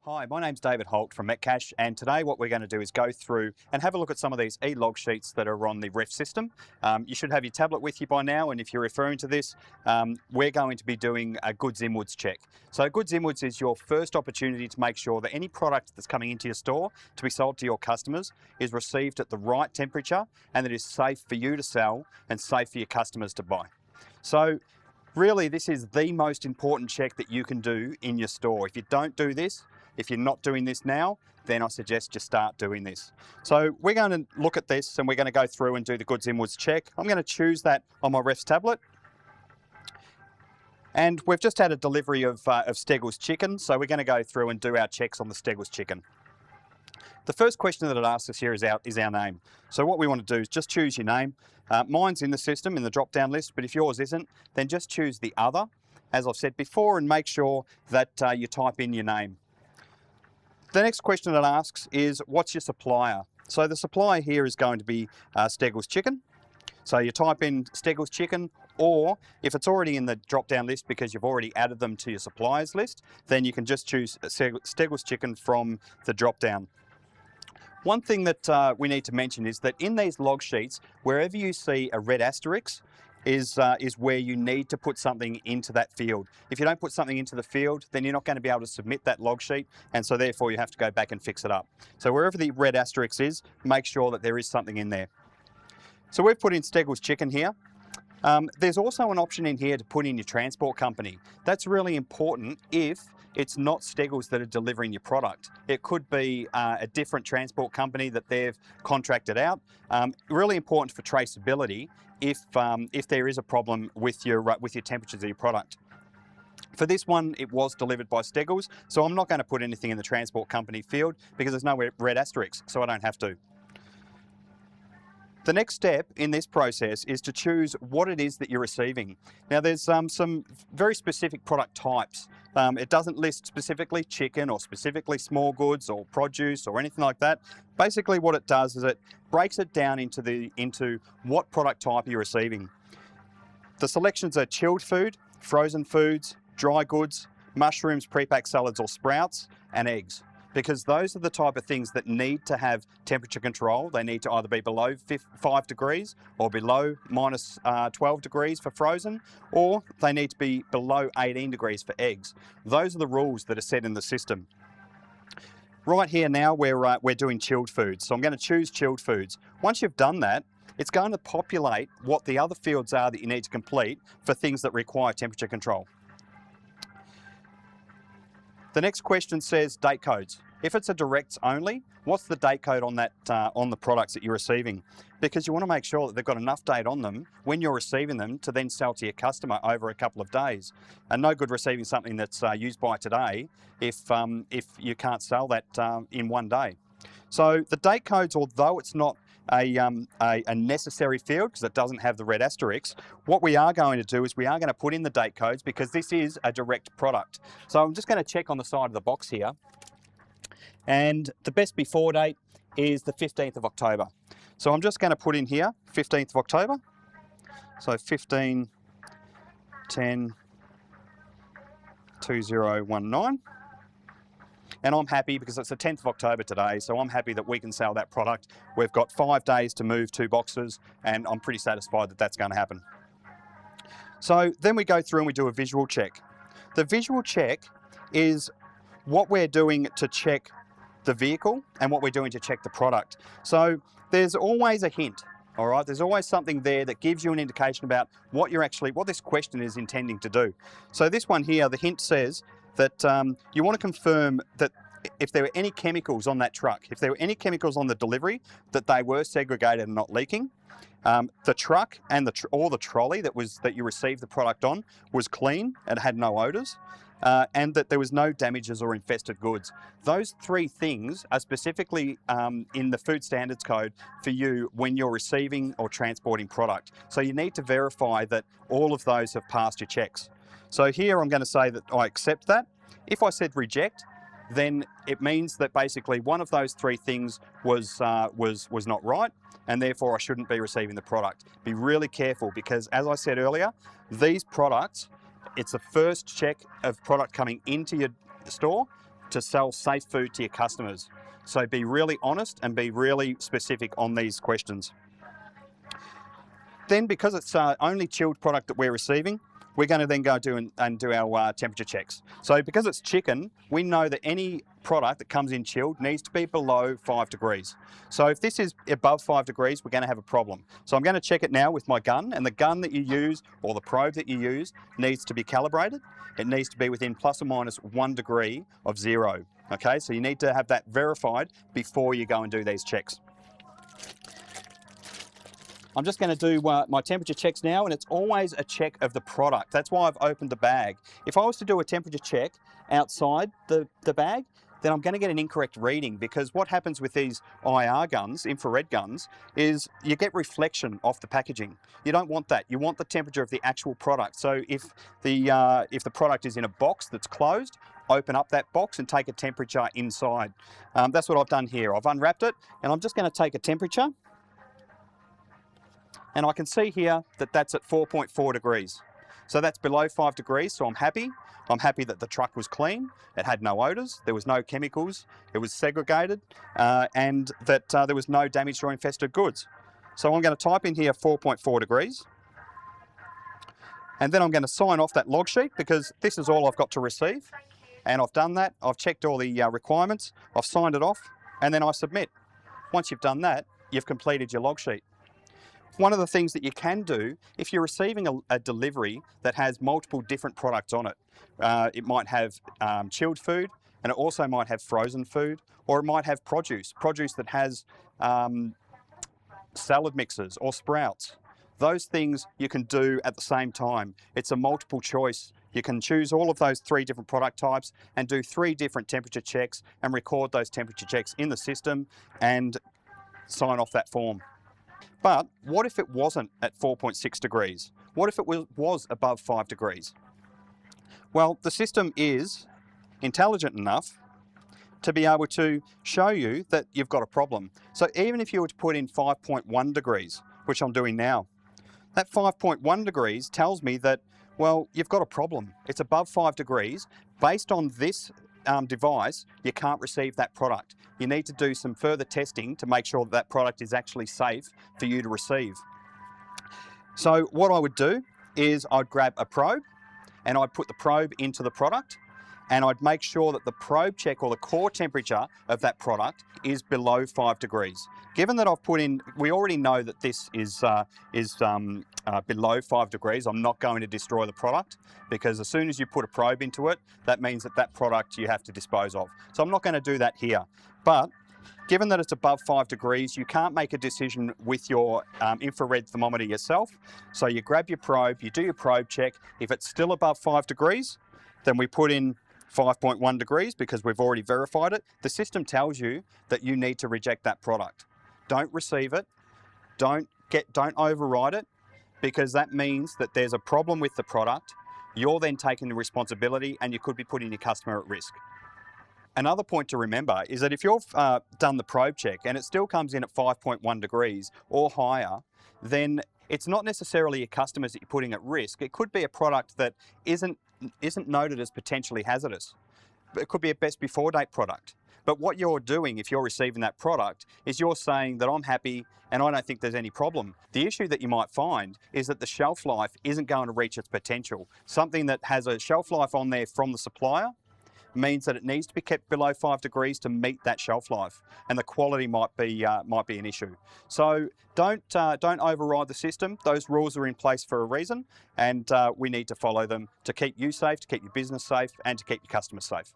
Hi, my name's David Holt from Metcash, and today what we're going to do is go through and have a look at some of these e-log sheets that are on the Refss system. You should have your tablet with you by now, and if you're referring to this, we're going to be doing a goods inwards check. So goods inwards is your first opportunity to make sure that any product that's coming into your store to be sold to your customers is received at the right temperature and that it is safe for you to sell and safe for your customers to buy. So really, this is the most important check that you can do in your store. If you don't do this, if you're not doing this now, then I suggest you start doing this. So we're going to look at this and we're going to go through and do the goods inwards check. I'm going to choose that on my Refss tablet. And we've just had a delivery of Steggles chicken, so we're going to go through and do our checks on the Steggles chicken. The first question that it asks us here is our name. So what we want to do is just choose your name. Mine's in the system in the drop-down list, but if yours isn't, then just choose the other, as I've said before, and make sure that you type in your name. The next question it asks is, what's your supplier? So the supplier here is going to be Steggles Chicken. So you type in Steggles Chicken, or if it's already in the drop-down list because you've already added them to your suppliers list, then you can just choose Steggles Chicken from the drop-down. One thing that we need to mention is that in these log sheets, wherever you see a red asterisk, is where you need to put something into that field. If you don't put something into the field, then you're not going to be able to submit that log sheet, and so therefore you have to go back and fix it up. So wherever the red asterisk is, make sure that there is something in there. So we've put in Steggles Chicken here. There's also an option in here to put in your transport company. That's really important if it's not Steggles that are delivering your product. It could be a different transport company that they've contracted out. Really important for traceability if there is a problem with your temperatures of your product. For this one, it was delivered by Steggles, so I'm not going to put anything in the transport company field because there's no red asterisk, so I don't have to. The next step in this process is to choose what it is that you're receiving. Now there's some very specific product types. It doesn't list specifically chicken or specifically small goods or produce or anything like that. Basically what it does is it breaks it down into what product type you're receiving. The selections are chilled food, frozen foods, dry goods, mushrooms, pre-packed salads or sprouts, and eggs. Because those are the type of things that need to have temperature control. They need to either be below 5 degrees or below minus 12 degrees for frozen, or they need to be below 18 degrees for eggs. Those are the rules that are set in the system. Right here now, we're doing chilled foods. So I'm going to choose chilled foods. Once you've done that, it's going to populate what the other fields are that you need to complete for things that require temperature control. The next question says date codes. If it's a directs only, what's the date code on that on the products that you're receiving? Because you want to make sure that they've got enough date on them when you're receiving them to then sell to your customer over a couple of days. And no good receiving something that's used by today if you can't sell that in one day. So the date codes, although it's not a necessary field because it doesn't have the red asterisk, what we are going to do is we are going to put in the date codes because this is a direct product. So I'm just going to check on the side of the box here, and the best before date is the 15th of October. So I'm just going to put in here 15th of October, so 15 10 2019. And I'm happy because it's the 10th of October today, so I'm happy that we can sell that product. We've got 5 days to move 2 boxes, and I'm pretty satisfied that that's going to happen. So then we go through and we do a visual check. The visual check is what we're doing to check the vehicle and what we're doing to check the product. So there's always a hint, all right? There's always something there that gives you an indication about what this question is intending to do. So this one here, the hint says that you want to confirm that if there were any chemicals on that truck, if there were any chemicals on the delivery, that they were segregated and not leaking. The truck and or the trolley that you received the product on was clean and had no odours, and that there was no damages or infested goods. Those 3 things are specifically in the Food Standards Code for you when you're receiving or transporting product. So you need to verify that all of those have passed your checks. So here I'm going to say that I accept that. If I said reject, then it means that basically one of those 3 things was not right, and therefore I shouldn't be receiving the product. Be really careful because, as I said earlier, these products, it's the first check of product coming into your store. to sell safe food to your customers. So be really honest and be really specific on these questions. Then, because it's only chilled product that we're receiving, we're going to then go do our temperature checks. So because it's chicken, we know that any product that comes in chilled needs to be below 5 degrees. So if this is above 5 degrees, we're going to have a problem. So I'm going to check it now with my gun, and the gun that you use or the probe that you use needs to be calibrated. It needs to be within plus or minus 1 degree of 0. Okay, so you need to have that verified before you go and do these checks. I'm just going to do my temperature checks now, and it's always a check of the product. That's why I've opened the bag. If I was to do a temperature check outside the bag, then I'm going to get an incorrect reading, because what happens with these IR guns, infrared guns, is you get reflection off the packaging. You don't want that. You want the temperature of the actual product. So if the product is in a box that's closed, open up that box and take a temperature inside. That's what I've done here. I've unwrapped it, and I'm just going to take a temperature. And I can see here that that's at 4.4 degrees. So that's below 5 degrees, so I'm happy. I'm happy that the truck was clean, it had no odours, there was no chemicals, it was segregated, and that there was no damaged or infested goods. So I'm going to type in here 4.4 degrees. And then I'm going to sign off that log sheet, because this is all I've got to receive. And I've done that, I've checked all the requirements, I've signed it off, and then I submit. Once you've done that, you've completed your log sheet. One of the things that you can do, if you're receiving a delivery that has multiple different products on it, it might have chilled food, and it also might have frozen food, or it might have produce that has salad mixes or sprouts. Those things you can do at the same time. It's a multiple choice. You can choose all of those 3 different product types and do 3 different temperature checks and record those temperature checks in the system and sign off that form. But what if it wasn't at 4.6 degrees? What if it was above 5 degrees? Well, the system is intelligent enough to be able to show you that you've got a problem. So even if you were to put in 5.1 degrees, which I'm doing now, that 5.1 degrees tells me that, well, you've got a problem. It's above 5 degrees. Based on this device, you can't receive that product. You need to do some further testing to make sure that that product is actually safe for you to receive. So what I would do is I'd grab a probe and I'd put the probe into the product, and I'd make sure that the probe check or the core temperature of that product is below 5 degrees. Given that I've put in, we already know that this is below 5 degrees, I'm not going to destroy the product, because as soon as you put a probe into it, that means that that product you have to dispose of. So I'm not going to do that here. But given that it's above 5 degrees, you can't make a decision with your infrared thermometer yourself. So you grab your probe, you do your probe check. If it's still above 5 degrees, then we put in 5.1 degrees, because we've already verified it. The system tells you that you need to reject that product. Don't receive it. Don't override it, because that means that there's a problem with the product. You're then taking the responsibility, and you could be putting your customer at risk. Another point to remember is that if you've done the probe check and it still comes in at 5.1 degrees or higher, then it's not necessarily your customers that you're putting at risk. It could be a product that isn't noted as potentially hazardous. It could be a best before date product. But what you're doing if you're receiving that product is you're saying that I'm happy and I don't think there's any problem. The issue that you might find is that the shelf life isn't going to reach its potential. Something that has a shelf life on there from the supplier means that it needs to be kept below 5 degrees to meet that shelf life, and the quality might be an issue. So don't override the system. Those rules are in place for a reason, and we need to follow them to keep you safe, to keep your business safe, and to keep your customers safe.